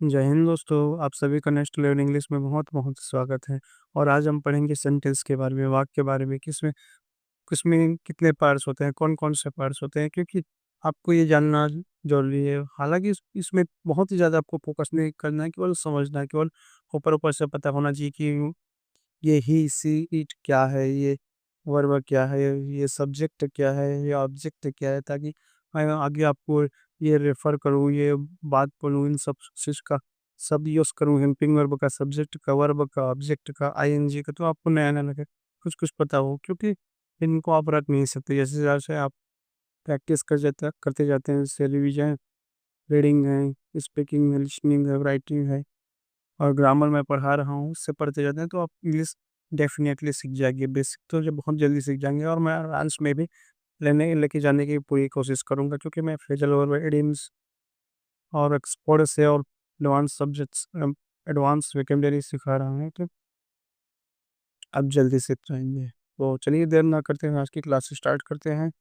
जय हिंद दोस्तों, आप सभी का नेक्स्ट लेवल इंग्लिश में बहुत-बहुत स्वागत है। और आज हम पढ़ेंगे सेंटेंस के बारे में, वाक्य के बारे में, किसमें किसमें कितने पार्ट्स होते हैं, कौन-कौन से पार्ट्स होते हैं, क्योंकि आपको ये जानना ज़रूरी है। हालाँकि इसमें बहुत ही ज़्यादा आपको फ़ोकस नहीं करना है, केवल समझना है, केवल ऊपर-ऊपर से पता होना चाहिए कि ये ही, सी, इट क्या है, ये वर्ब क्या है, ये सब्जेक्ट क्या है, ये ऑब्जेक्ट क्या है, ताकि मैं आगे आपको ये रेफ़र करूँ, ये बात बोलूँ, इन सब चीज़ का शब्द यूज़ करूँ, हेल्पिंग वर्ब का, सब्जेक्ट का, वर्ब का, ऑब्जेक्ट का, आईएनजी का, तो आपको नया-नया लगे, कुछ-कुछ पता हो, क्योंकि इनको आप रट नहीं सकते। जैसे-जैसे आप प्रैक्टिस करते जाते हैं, जैसे रिवीजन, रीडिंग है, स्पीकिंग है, लिसनिंग है, राइटिंग है और ग्रामर मैं पढ़ा रहा हूँ, उससे पढ़ते जाते हैं तो आप इंग्लिश डेफ़िनेटली सीख जाएँगे। बेसिक तो जो बहुत जल्दी सीख जाएँगे और मैं एडवांस में भी लेके जाने की पूरी कोशिश करूँगा, क्योंकि मैं फ्रेज़ल वर्ब, इडियम्स और एक्सपर्ट से और एडवांस सब्जेक्ट्स एडवांस वोकैब्युलरी सिखा रहा हूँ, तो आप जल्दी सीख जाएँगे। तो चलिए देर ना करते हुए आज की क्लास स्टार्ट करते हैं।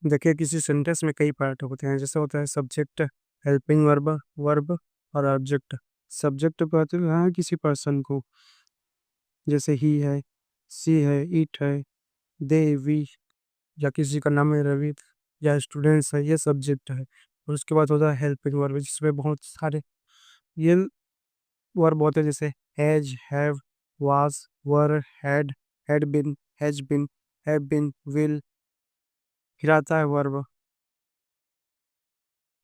देखिए, किसी सेंटेंस में कई पार्ट होते हैं, जैसे होता है सब्जेक्ट, हेल्पिंग वर्ब, वर्ब और ऑब्जेक्ट। सब्जेक्ट कहते हैं किसी पर्सन को, जैसे ही है, सी है, इट है, दे, वी, या किसी का नाम है रवि या स्टूडेंट्स है, ये सब्जेक्ट है। और उसके बाद होता है हेल्पिंग वर्ब, जिसमें बहुत सारे ये वर्ब होते हैं, जैसे have, was, were, had been, have been, will. फिर आता है वर्ब।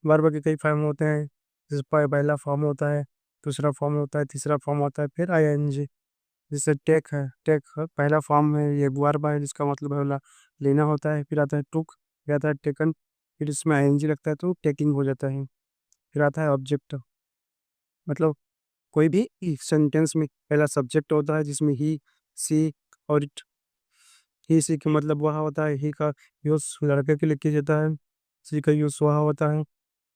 वर्ब के कई फॉर्म होते हैं, जैसे पहला फॉर्म होता है, दूसरा फॉर्म होता है, तीसरा फॉर्म होता है, फिर आईएनजी। जैसे टेक है, पहला फॉर्म है, ये वर्ब है जिसका मतलब है वाला लेना होता है। फिर आता है टुक, फिर आता है टेकन, फिर इसमें आईएनजी लगता है तो टेकिंग हो जाता है। फिर आता है ऑब्जेक्ट, मतलब कोई भी सेंटेंस में पहला सब्जेक्ट होता है, जिसमें ही, सी और इट। ही, सी का मतलब वह होता है, ही का यूज़ लड़के के लिए किया जाता है, सी का यूज़ वह होता है,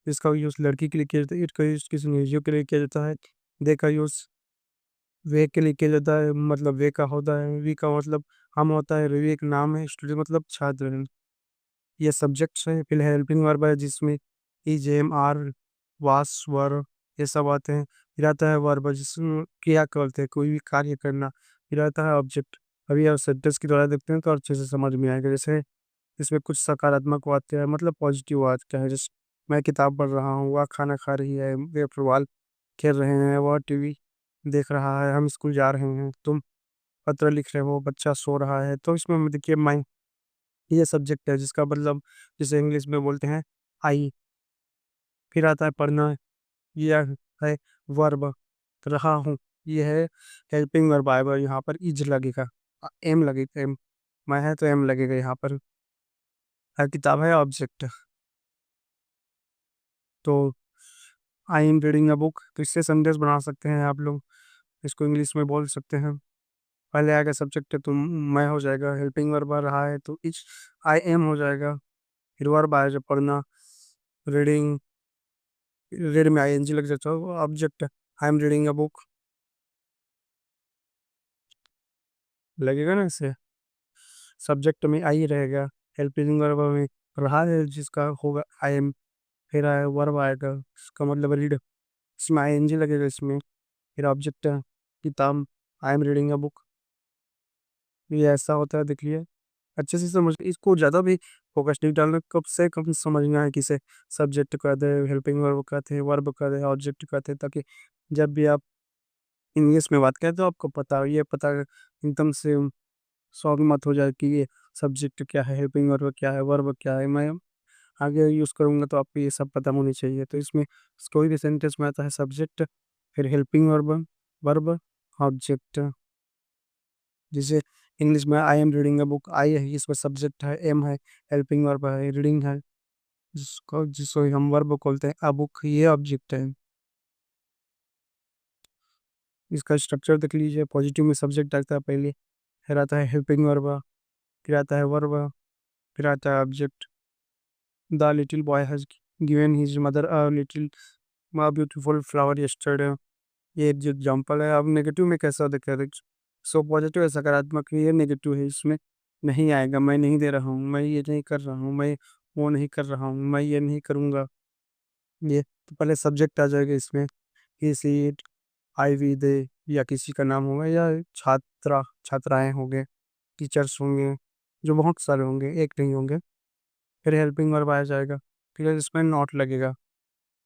इसका यूज़ लड़की के लिए किया जाता है, इट का यूज़ किसी लड़कियों के लिए किया जाता है, दे का यूज़ वे के लिए किया जाता है, मतलब वे का होता है, वी का मतलब हम होता है, रवि एक नाम है, स्टूडेंट मतलब छात्र हैं। ये सब्जेक्ट्स हैं। फिर हेल्पिंग वर्ब है, जिसमें इज, एम, आर, वास, वर, ये सब आते हैं। फिर आता है वर्ब जिसमें क्रिया करते हैं, कोई भी कार्य करना। फिर आता है ऑब्जेक्ट। अभी आप सेंटेंस की द्वारा देखते हैं तो अच्छे से समझ में आएगा। जैसे इसमें कुछ सकारात्मक वाक्य है, मतलब पॉजिटिव वाक्य है, जैसे मैं किताब पढ़ रहा हूँ, वह खाना खा रही है, वे फुटबॉल खेल रहे हैं, वह टीवी देख रहा है, हम स्कूल जा रहे हैं, तुम पत्र लिख रहे हो, बच्चा सो रहा है। तो इसमें देखिए, मैं, ये सब्जेक्ट है जिसका मतलब, जिसे इंग्लिश में बोलते हैं आई। फिर आता है पढ़ना, ये है वर्ब। रहा हूँ, ये है हेल्पिंग वर्ब आएगा, यहाँ पर इज लगेगा, एम लगेगा, एम, मैं है तो एम लगेगा यहाँ पर। किताब है ऑब्जेक्ट। तो आई एम रीडिंग अ बुक, तो इससे सेंटेंस बना सकते हैं आप लोग, इसको इंग्लिश में बोल सकते हैं। पहले आएगा सब्जेक्ट है तो मैं हो जाएगा, हेल्पिंग वर्ब आ रहा है तो इज, आई एम हो जाएगा। फिर वर्ब आएगा पढ़ना, रीडिंग, रीड में आईएनजी लग जाता है, object I am reading a book लगेगा ना इससे। सब्जेक्ट में आई रहेगा, हेल्पिंग वर्ब में रहा है जिसका होगा आई एम। फिर आया वर्ब आएगा, इसका मतलब रीड, इसमें आईएनजी लगेगा इसमें। फिर ऑब्जेक्ट है किताब, आई एम रीडिंग अ बुक। ये ऐसा होता है, देख लिए अच्छे से समझ, इसको ज़्यादा भी फोकस नहीं डालना, कम से कम समझना है किसे सब्जेक्ट कहते हैं, हेल्पिंग वर्ब कहते हैं, वर्ब कहते हैं, ऑब्जेक्ट कहते हैं, ताकि जब भी आप इंग्लिश में बात करें तो आपको पता हो, ये पता एकदम से सॉल्व मत हो जाए कि ये सब्जेक्ट क्या है, हेल्पिंग वर्ब क्या है, वर्ब क्या है। मैं आगे यूज़ करूँगा तो आपको ये सब पता होनी चाहिए। तो इसमें कोई भी सेंटेंस में आता है सब्जेक्ट, फिर हेल्पिंग वर्ब, वर्ब, ऑब्जेक्ट। जैसे इंग्लिश में I am reading a book, I है इसमें सब्जेक्ट है, एम है, हेल्पिंग वर्ब है, रीडिंग है, जिसको हम वर्ब बोलते हैं, अ बुक ये ऑब्जेक्ट है। इसका स्ट्रक्चर देख लीजिए, पॉजिटिव में सब्जेक्ट आता है पहले, फिर आता है हेल्पिंग वर्ब, फिर आता है वर्ब, फिर आता है object. The little boy has given his mother a little beautiful flower yesterday. ये जो एग्जाम्पल है, अब नेगेटिव में कैसा दिखा रहे, सो पॉजिटिव है, सकारात्मक है, ये नेगेटिव है, इसमें नहीं आएगा, मैं नहीं दे रहा हूँ, मैं ये नहीं कर रहा हूँ, मैं वो नहीं कर रहा हूँ, मैं ये नहीं करूँगा, ये तो पहले सब्जेक्ट आ जाएगा इसमें, ही सी इट, आई वी दे, या किसी का नाम होगा, या छात्रा छात्राएं होंगे, टीचर्स होंगे, जो बहुत सारे होंगे, एक नहीं होंगे। फिर हेल्पिंग वर्ब आ जाएगा, फिर इसमें नॉट लगेगा।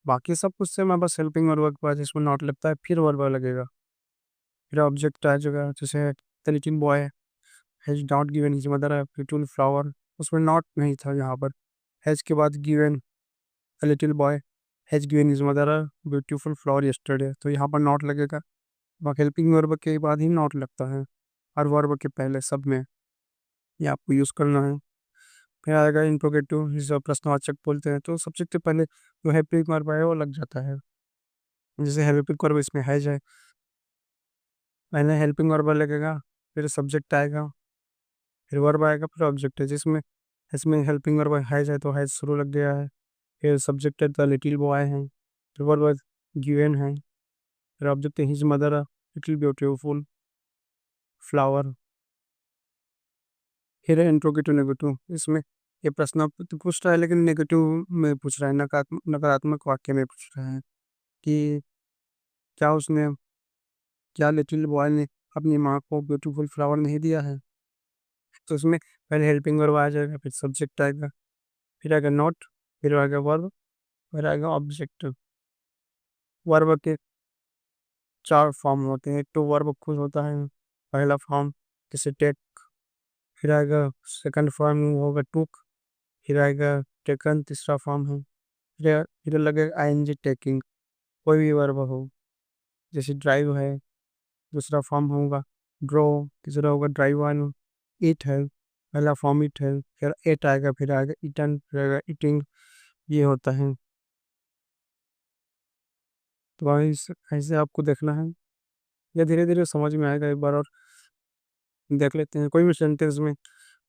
बाकी सब कुछ से मैं बस हेल्पिंग वर्ब के बाद इसमें नॉट लगता है, फिर वर्ब लगेगा। फिर ऑब्जेक्ट आ जाएगा, जैसे the little boy has not given his mother a beautiful flower, उसमें नॉट नहीं था यहाँ पर। हैज के बाद given, the little boy has given his mother a beautiful flower yesterday, तो यहाँ पर नॉट लगेगा। बाकी हेल्पिंग वर्ब के बाद ही नॉट लगता है, हर वर्ब के पहले सब में, ये आपको यूज़ करना है। फिर आएगा इंट्रोगेटिव, जिसे प्रश्नवाचक बोलते हैं, तो सबसे पहले जो हेल्पिंग वर्ब है वो लग जाता है। जैसे हेल्पिंग वर्ब इसमें हैज है, पहले हेल्पिंग वर्ब लगेगा, फिर सब्जेक्ट आएगा, फिर वर्ब आएगा, फिर ऑब्जेक्ट है। जिसमें इसमें हेल्पिंग वर्ब हैज है तो हैज शुरू लग गया है, फिर सब्जेक्ट है द लिटिल बॉय है, फिर वर्ब गिवन है, फिर ऑब्जेक्ट है his mother a little beautiful flower. फिर है इंट्रोगेटिव नेगेटिव, इसमें ये प्रश्न पूछ रहा है लेकिन नेगेटिव में पूछ रहा है, नकारात्मक वाक्य में पूछ रहा है कि क्या उसने, क्या लिटिल बॉय ने अपनी माँ को ब्यूटीफुल फ्लावर नहीं दिया है। तो उसमें पहले हेल्पिंग वर्ब आ जाएगा, फिर सब्जेक्ट आएगा, फिर आएगा नॉट, फिर आएगा वर्ब, फिर आएगा ऑब्जेक्ट। वर्ब के चार फॉर्म होते हैं, एक तो वर्ब खुद होता है पहला फॉर्म, जैसे टेक, फिर आएगा सेकंड फॉर्म होगा टुक, फिर आएगा टेकन तीसरा फॉर्म है, फिर लगेगा आईएनजी टेकिंग। कोई भी वर्ब हो, जैसे ड्राइव है, दूसरा फॉर्म होगा ड्रॉ, तीसरा होगा ड्राइव वन, ईट है, पहला फॉर्म ईट है, फिर एट आएगा, फिर आएगा ईटन, फिर आएगा ईटिंग, ये होता है। तो भाई ऐसे आपको देखना है, या धीरे धीरे समझ में आएगा, एक बार और देख लेते हैं। कोई भी सेंटेंस में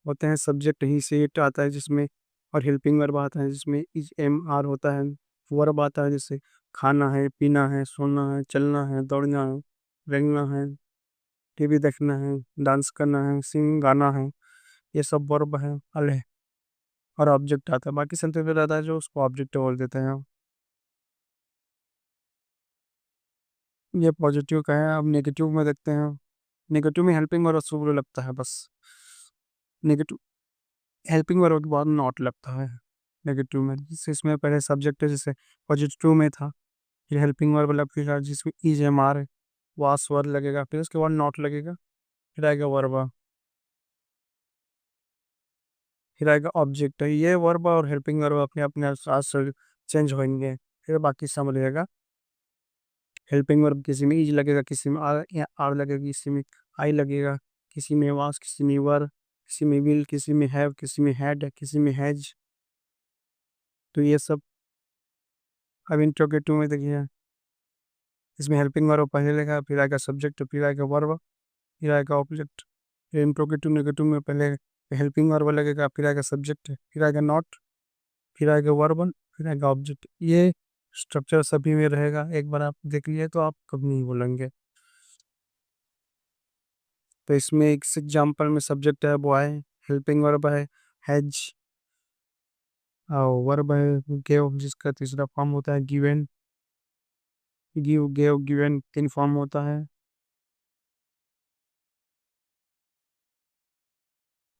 होते हैं सब्जेक्ट ही से इट आता है जिसमें, और हेल्पिंग वर्ब आता है जिसमें इज एम आर होता है। वर्ब आता है जैसे खाना है, पीना है, सोना है, चलना है, दौड़ना है, रेंगना है, टीवी देखना है, डांस करना है, सिंग गाना है, ये सब वर्ब है अले। और ऑब्जेक्ट आता है, बाकी सेंटेंस में रहता है जो उसको ऑब्जेक्ट बोल देते हैं। ये पॉजिटिव का है। अब नेगेटिव में देखते हैं। नेगेटिव में हेल्पिंग वर्ब शुरू लगता है बस, नेगेटिव हेल्पिंग वर्ब के बाद नॉट लगता है नेगेटिव में। जैसे इसमें पहले सब्जेक्ट है, जैसे पॉजिटिव में था, फिर हेल्पिंग वर्ब लगेगा जिसमें इज एम आर वास वर्ब लगेगा, फिर उसके बाद नॉट लगेगा, फिर आएगा वर्ब, फिर आएगा ऑब्जेक्ट है। ये वर्ब और हेल्पिंग वर्ब अपने अपने साथ से चेंज होंगे, फिर बाकी सब रहेगा। हेल्पिंग वर्ब किसी में इज लगेगा, किसी में आर आर लगेगा, किसी में आई लगेगा, किसी में वास, किसी में वर, किसी में विल, किसी में हैव, किसी में हैड, किसी में हैज। तो ये सब अब इंट्रोगेटिव में देखिए, इसमें हेल्पिंग वर्ब पहले लगेगा, फिर आएगा सब्जेक्ट, फिर आएगा वर्ब, फिर आएगा ऑब्जेक्ट। फिर इंट्रोगेटिव नेगेटिव में पहले हेल्पिंग वर्ब लगेगा, फिर आएगा सब्जेक्ट, फिर आएगा नॉट, फिर आएगा वर्ब, फिर आएगा ऑब्जेक्ट। ये स्ट्रक्चर सभी में रहेगा, एक बार आप देख लिए तो आप कभी नहीं भूलेंगे। तो इसमें एक एग्जाम्पल में सब्जेक्ट है बॉय, हेल्पिंग वर्ब है हैज, और वर्ब है गेव जिसका तीसरा फॉर्म होता है गिवन, गिव गेव गिवन तीन फॉर्म होता है।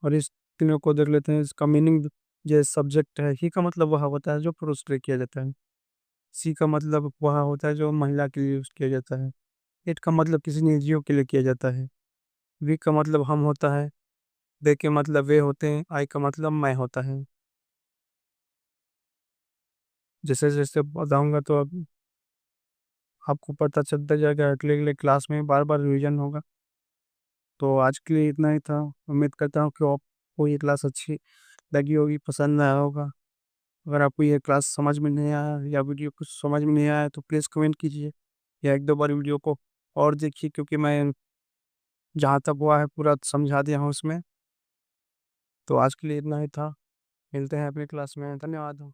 और इस तीनों को देख लेते हैं, इसका मीनिंग। जो सब्जेक्ट है, ही का मतलब वह होता है जो पुरुष के लिए किया जाता है, सी का मतलब वह होता है जो महिला के लिए यूज किया जाता है, एट का मतलब किसी निजियों के लिए किया जाता है, वी का मतलब हम होता है, दे के मतलब वे होते हैं, आई का मतलब मैं होता है। जैसे जैसे बताऊंगा तो अब आपको पता चलता जाएगा, अगले अगले क्लास में बार बार रिवीजन होगा। तो आज के लिए इतना ही था। उम्मीद करता हूँ कि आपको ये क्लास अच्छी लगी होगी, पसंद आया होगा। अगर आपको ये क्लास समझ में नहीं आया या वीडियो कुछ समझ में नहीं आया तो प्लीज़ कमेंट कीजिए, या एक दो बार वीडियो को और देखिए, क्योंकि मैं जहाँ तक हुआ है पूरा समझा दिया हूँ उसमें। तो आज के लिए इतना ही था, मिलते हैं अपनी क्लास में, धन्यवाद।